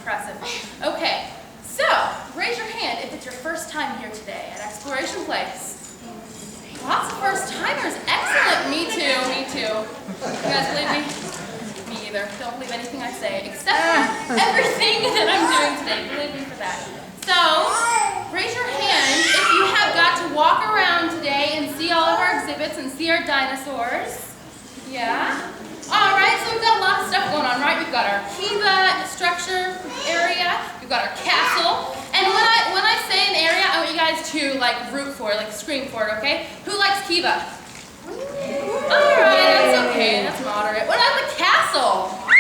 impressive. Okay, so raise your hand if it's your first time here today at Exploration Place. Lots of first-timers. Excellent. Me too. Me too. You guys believe me? Me either. Don't believe anything I say, except for everything that I'm doing today. Believe me for that. So, raise your hand if you have got to walk around today and see all of our exhibits and see our dinosaurs. Yeah? All right, so we've got a lot of stuff going on, right? We've got our Kiva structure area. We've got our castle. And when I say an area, I want you guys to like root for it, like scream for it, okay? Who likes Kiva? All right, that's okay. That's moderate. What about the castle? All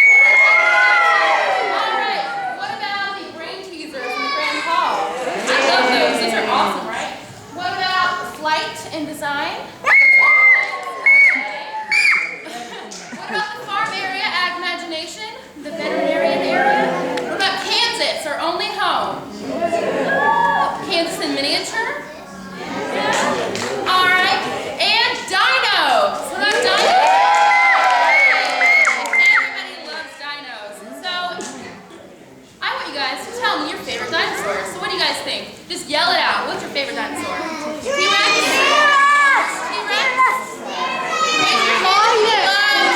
right. What about the brain teasers in the Grand Hall? I love those. Those are awesome, right? What about flight and design? What about the farm area, Ag Imagination? The veterinarian area? What about Kansas, our only home? Kansas in miniature? Yeah. All right. And dinos. What about dinos? Everybody loves dinos. So I want you guys to tell me your favorite dinosaurs. So what do you guys think? Just yell it out. What's your favorite dinosaur? T-Rex? T-Rex? Raise your hand.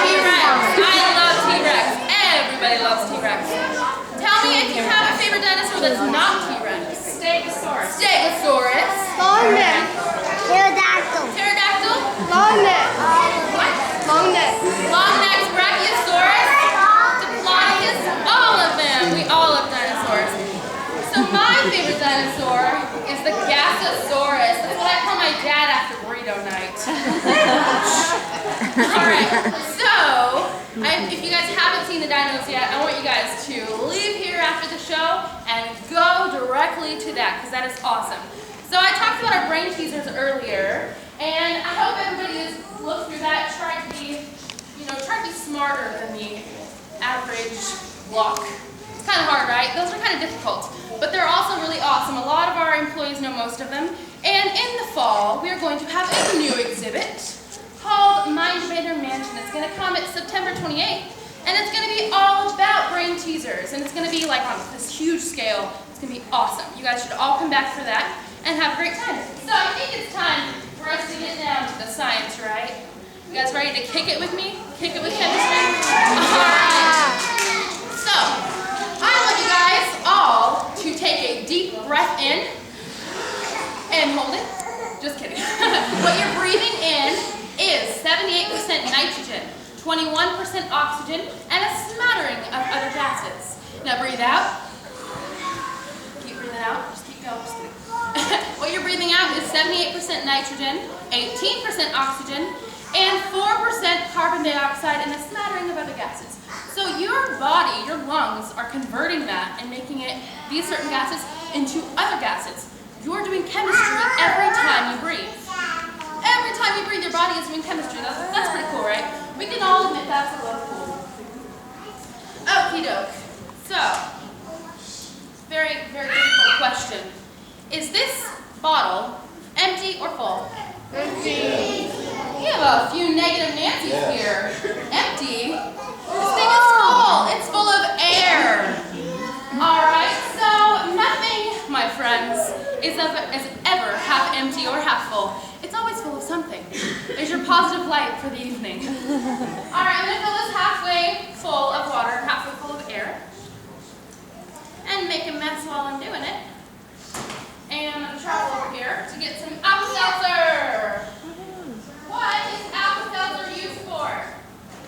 T-Rex. I love T-Rex. Everybody loves T-Rex. Tell me if you have a favorite dinosaur that's not T-Rex. Stegosaurus. Stegosaurus. Long neck. Pterodactyl. Pterodactyl. Long neck. What? Long neck. Long neck. Brachiosaurus. Diplodocus. All of them. We all love dinosaurs. So my favorite dinosaur is the Gasosaurus. That's what I call my dad after burrito night. All right. So if you guys haven't seen the dinos yet, I want you guys to leave here after the show and go directly to that because that is awesome. So I talked about our brain teasers earlier, and I hope everybody has looked through that, tried to be smarter than the average block. It's kind of hard, right? Those are kind of difficult, but they're also really awesome. A lot of our employees know most of them, and in the fall, we are going to have a new exhibit called Mindbender Mansion. It's going to come at September 28th, and it's going to be all about brain teasers, and it's going to be like on this huge scale. It's going to be awesome. You guys should all come back for that and have a great time. So I think it's time for us to get down to the science, right? You guys ready to kick it with me? Kick it with chemistry? All right. So I want you guys all to take a deep breath in and hold it. Just kidding. What you're breathing in is 78% nitrogen, 21% oxygen, and a smattering of other gases. Now breathe out. Keep breathing out. Just keep going. Just kidding. What you're breathing out is 78% nitrogen, 18% oxygen, and 4% carbon dioxide, and a smattering of other gases. So your body, your lungs, are converting that and making these certain gases into other gases. You're doing chemistry every time you breathe. Every time you breathe, your body is doing chemistry. That's pretty cool, right? We can all admit that's a little cool. Okie doke. So, very, very difficult question. Is this bottle empty or full? Empty. We have a few negative Nancy's here. Empty? This thing is full. It's full of air. All right, so nothing, my friends, is ever half empty or half full. It's always full of something. There's your positive light for the evening. All right, I'm going to fill this halfway full of water and halfway full of air. And make a mess while I'm doing it. And I'm going to travel over here to get some Alka-Seltzer. What is Alka-Seltzer used for?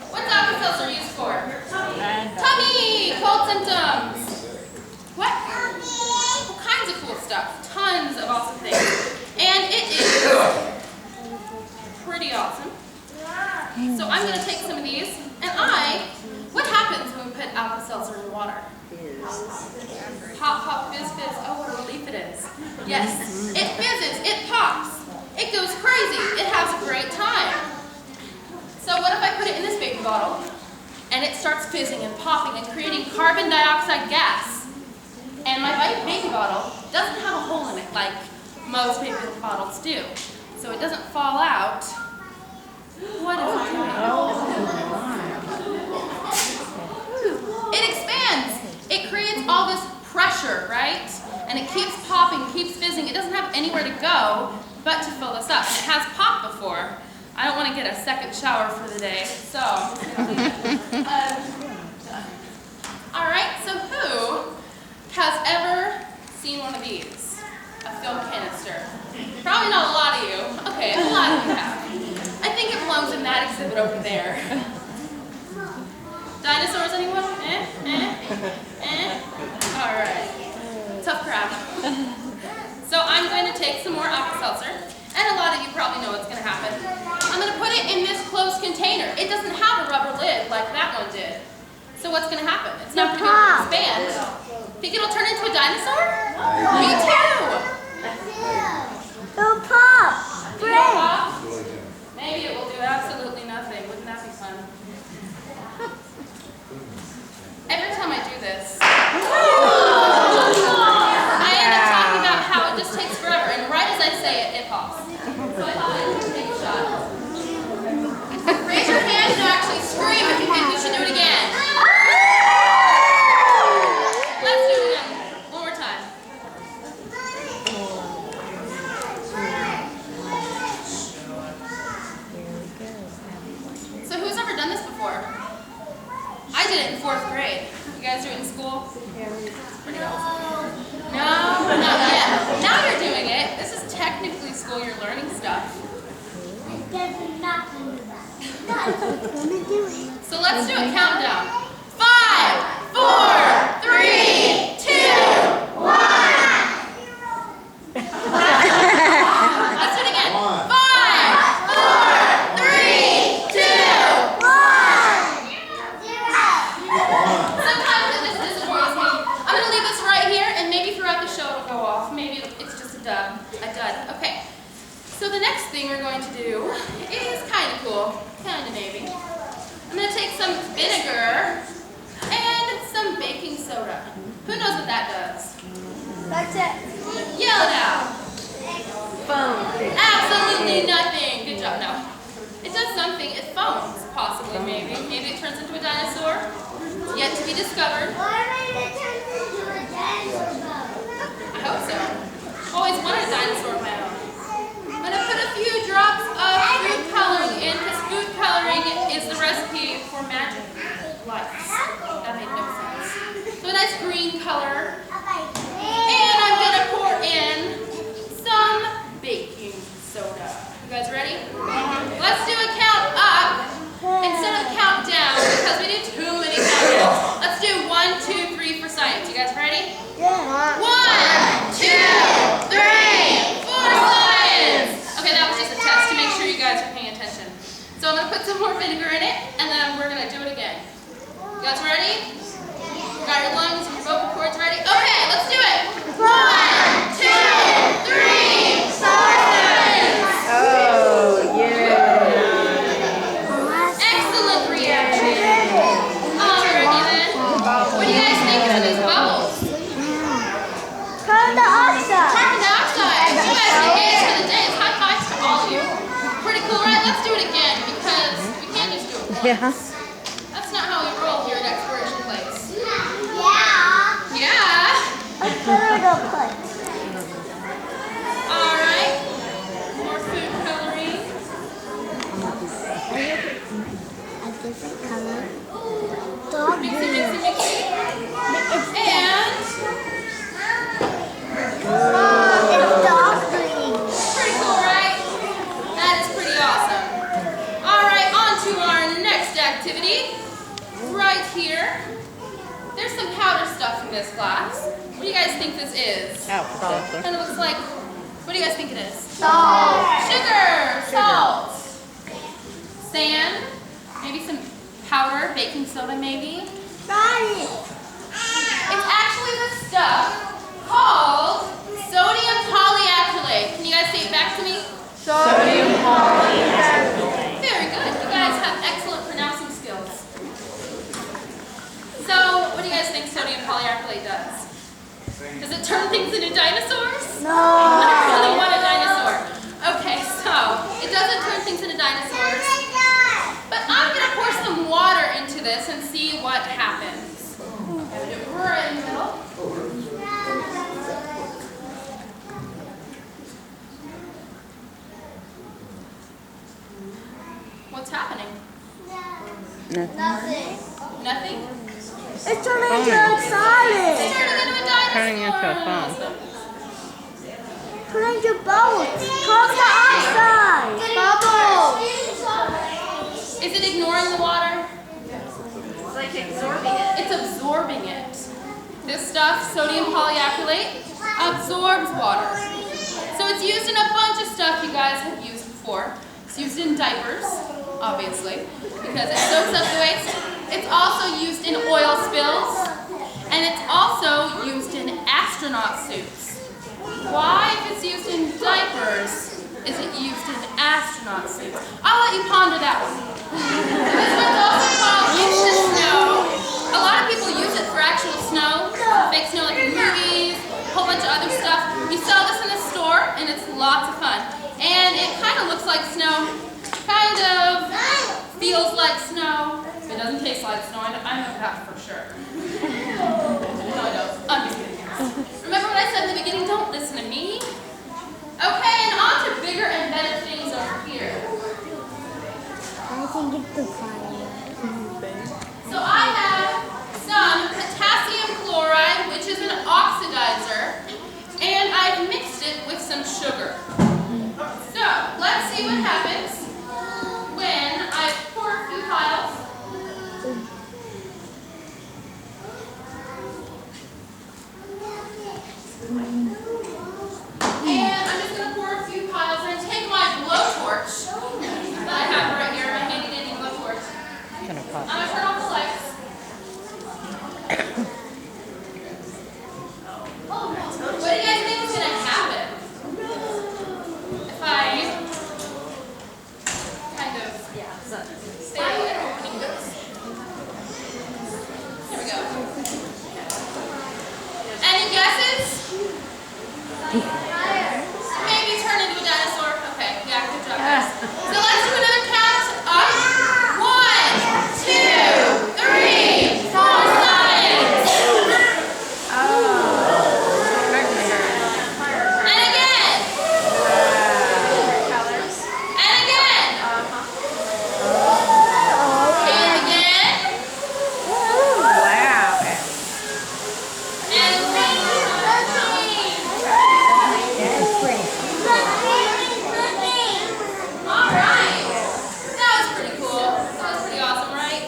What's Alka-Seltzer used for? Tummy! Cold symptoms. What? All kinds of cool stuff. Tons of awesome things. And it is pretty awesome. So I'm going to take some of these, and what happens when we put Alka-Seltzer in water? Pop, pop, fizz, fizz. Oh, what a relief it is. Yes, it fizzes, it pops, it goes crazy, it has a great time. So what if I put it in this baby bottle, and it starts fizzing and popping and creating carbon dioxide gas, and my baby bottle doesn't have a hole in it like most baby bottles do, so it doesn't fall out. What is it doing? It expands. It creates all this and it keeps popping, keeps fizzing. It doesn't have anywhere to go but to fill this up. It has popped before. I don't want to get a second shower for the day, so I'm just going to leave it. All right, so who has ever seen one of these? A film canister. Probably not a lot of you. Okay, a lot of you have. I think it belongs in that exhibit over there. Dinosaurs, anyone? All right. Tough crowd. So I'm going to take some more Alka-Seltzer, and a lot of you probably know what's going to happen. I'm going to put it in this closed container. It doesn't have a rubber lid like that one did. So what's going to happen? It's not going to expand. Think it'll turn into a dinosaur? Me too. It'll pop. It'll pop? Maybe it will do absolutely nothing. Wouldn't that be fun? Every time I do this, I end up talking about how it just takes forever, and right as I say it, it pops. So I thought I would take a shot. Raise your hand and actually scream if you think we should do it again. Let's do it again. One more time. So who's ever done this before? I did it in 4th grade. You guys do it in school? It's pretty awesome. No, not yet. Now you're doing it. This is technically school. You're learning stuff. So let's do a countdown. 5, 4, 3, 2, 1. Let's do it again. 5, 4, 3, 2, 1. Sometimes it just disappoints me. I'm going to leave this right here, and maybe throughout the show it'll go off. Maybe it's just a dud. Okay. So the next thing we're going to do is kind of cool. Kind of maybe. I'm going to take some vinegar and some baking soda. Who knows what that does? That's it. Yell it out. Foam. Absolutely nothing. Good job. No. It does something. It foams, possibly, maybe. Maybe it turns into a dinosaur. Yet to be discovered. I hope so. Always wanted a dinosaur of my own. I'm going to put a few drops of food coloring in, because food coloring is the recipe for magic lights. That made no sense. So a nice green color. And I'm going to pour in some baking soda. You guys ready? Let's do a count up instead of count down, because we do too many countdowns. Let's do 1, 2, 3 for science. You guys ready? Yeah. 1, 2, 3, 4 science. Okay, that was just a test to make sure you guys are paying attention. So I'm going to put some more vinegar in it, and then we're going to do it again. You guys ready? You got your lungs and your vocal cords ready? Okay, let's do it. 1, 2, 3, 4 science. Oh, yeah. Excellent reaction. Alrighty then. What do you guys think of these bubbles? Carbon dioxide. Carbon dioxide. You guys did it for the day. It's high fives to all of you. Pretty cool, right? Let's do it again, because we can't just do it once. Yeah. That's not how we roll here at Exploration Place. Yeah. Yeah. A soda put. Alright. More food coloring. A different color. Dog Mixy, green. mixy, mixy. And It's dog green. pretty cool, right? That is pretty awesome. Alright, on to our next activity. Right here. There's some powder stuff in this glass. What do you guys think this is? Alka-Seltzer. Kind of looks like, what do you guys think it is? Salt. Sugar, salt, sand, maybe some powder, baking soda maybe. Right. It's actually the stuff called sodium polyacrylate. Can you guys say it back to me? Sodium Very good. You guys have excellent pronouncing skills. So, what do you guys think sodium polyacrylate does? Does it turn things into dinosaurs? No. I really want a dinosaur. Okay, so it doesn't turn things into dinosaurs, but I'm going to pour some water into this and see what happens. I'm going to do it right in the middle. Nothing? It's turning into a solid. It's turning into a dinosaur. Turning into a phone. Awesome. Turning into boats. Carbon dioxide. Bubbles. Is it ignoring the water? It's like absorbing it. It's absorbing it. This stuff, sodium polyacrylate, absorbs water. So it's used in a bunch of stuff you guys have used before. It's used in diapers, obviously, because it soaks up the waste. It's also used in oil spills, and it's also used in astronaut suits. Why, if it's used in diapers, is it used in astronaut suits? I'll let you ponder that one. This one's also called Inch to Snow. A lot of people use it for actual snow, fake snow like in movies, a whole bunch of other stuff. You sell this in the store, and it's lots of fun. And it kind of looks like snow, kind of feels like snow. It doesn't taste like snow, I know that for sure. No, I don't. I'm just kidding. Remember what I said in the beginning? Don't listen to me. Okay, and on to bigger and better things over here. I think it's the fire. So I have some potassium chloride, which is an oxidizer, and I've mixed it with some sugar. So let's see what happens when I pour a few piles. And I'm just going to pour a few piles and take my blowtorch that I have right here, my handy dandy blowtorch. I'm going to turn off the lights. What do you guys think is going to happen if I kind of stay away from opening this? There we go. Any guesses? Maybe turn into a dinosaur. Okay, yeah, good job, guys. So let's do another count of 1, 2, 3, 4 signs. And again. And again. And again. Wow. And all right. That was pretty cool. That was pretty awesome, right?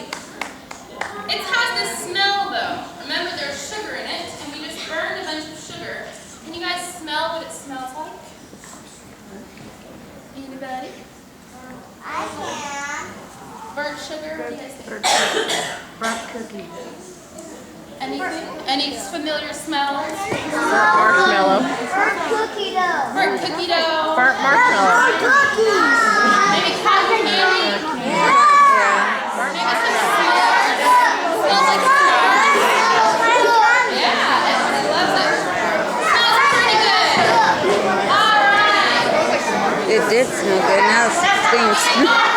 It has this smell, though. Remember, there's sugar in it, and we just burned a bunch of sugar. Can you guys smell what it smells like? Anybody? I can. Burnt sugar? What do you guys think? Burnt cookie. Anything? Any familiar smells? Marshmallow. Burnt cookie dough. Burnt cookie dough? Burnt marshmallow. Burnt cookies. Maybe cotton candy? Yeah. Maybe some s'mores? Smells like s'mores. Yeah, everybody loves it. Smells pretty good. All right. It did smell good. Now it stinks.